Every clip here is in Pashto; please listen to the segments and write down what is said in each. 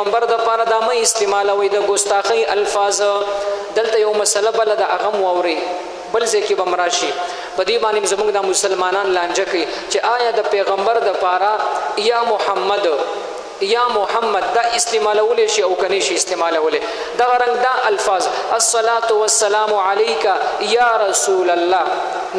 پیغمبر د پاره د مې استعمالوي د ګستاخی الفاظ. دلته یو مسله بل د اغم ووري بل ځکه بمراشي په دې باندې زموږ د مسلمانان لانجه کوي چې آیا د پیغمبر د پاره یا محمد دا استعمالول شي او کني شي استعمالول دا رنگ دا الفاظ الصلاة والسلام عليك یا رسول الله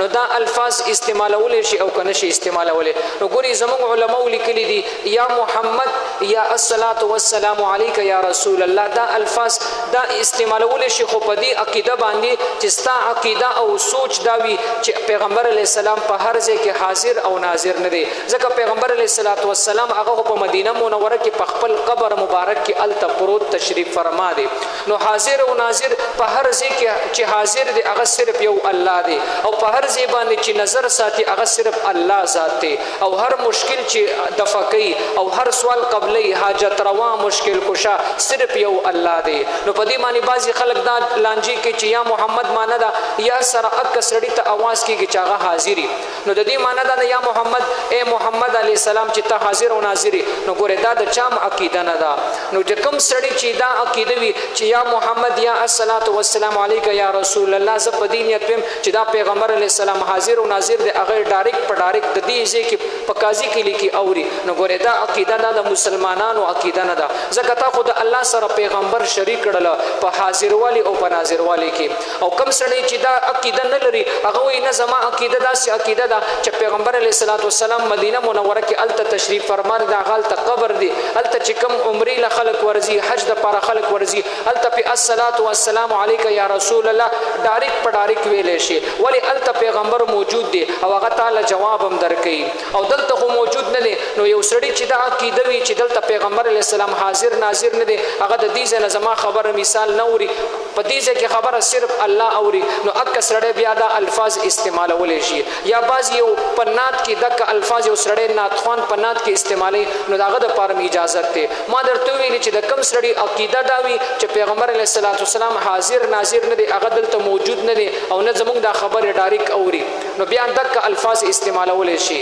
نو دا الفاظ استعمالول شي او کني شي استعمالول. نو ګوري زموږ علماء لیکلي دي یا محمد یا الصلاة والسلام عليك یا رسول الله دا الفاظ دا استعمالول شي خو په دې عقیده باندې چې ستا عقیده او سوچ دا وي چې پیغمبر علی السلام په هر ځای کې حاضر او ناظر نه دی. ځکه پیغمبر علی السلام هغه په مدینه منوره کې په خپل قبر مبارک کې الته پروت تشریف فرما دی. نو حاضر او ناظر په هر ځای کې چې حاضر دی هغه صرف یو الله دی او په هر ځای باندې چې نظر ساتي هغه صرف الله ذات دی او هر مشکل چې دفع کوي او هر سوال قبلي حاجت روا مشکل کشا صرف یو الله دی. نو په دې معنی بعضی خلک دا لانجی کې چې یا محمد معنی دا یا سرعت کسړی ته आवाज کیږي چې هغه حاضری. نو د دې معنی دا یا محمد اے محمد علی السلام چې ته حاضر او ناظری. نو ګوره دا د چام عقیده نه ده. نو چې کوم سړی چې دا عقیده وي چې یا محمد یا الصلاة والسلام علیک یا رسول الله ز په دین یتم چې دا پیغمبر علی السلام حاضر او ناظر دی هغه ډایرکټ په ډایرکټ د دې ځکه په قاضي کې لیکي اوري. نو ګوره دا عقیده نه د مسلمانانو عقیده نه ده. ځکه تا خود الله سره پیغمبر شریک کړل په حاضر والی او په ناظر والی کې. او کوم سړی چې دا عقیده نه لري هغه وی نه زما عقیده دا سي عقیده ده چې پیغمبر علی السلام مدینه منوره کې الته تشریف فرمان دا غلطه قبر دی الته چې کوم عمرې له خلق ورزي حج د پر خلق ورزي الته په الصلاة والسلام علیک یا رسول الله ډایرکټ په ډایرکټ ویلې شي ولی الته پیغمبر موجود دی او هغه تعالی جواب هم درکې او دلته خو موجود نه دی. نو یو سړی چې دا عقیده وي چې دلته پیغمبر علی السلام حاضر ناظر نه دی هغه د دې ځنه زما خبره مثال نه اوري په دې ځکه خبره صرف الله اوري. نو اک سړی بیا دا الفاظ استعمالول شي یا بعض یو پنات کې دک الفاظ یو سړی ناتخوان پنات کې استعمالي نو داغه د پاره اجازه ته ما درته ویل چې د کم سړی عقیده دا وي چې پیغمبر علیه السلام حاضر ناظر نه دی هغه دلته موجود نه دی او نه زموږ دا خبره ډایرکټ اوري نو بیا دک الفاظ استعمالول شي.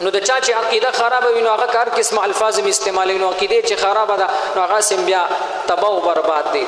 نو د چا چې عقیده خراب وي نو هغه کار قسم الفاظ استعمالي نو عقیده چې خراب ده نو هغه سم بیا تباہ او برباد دي.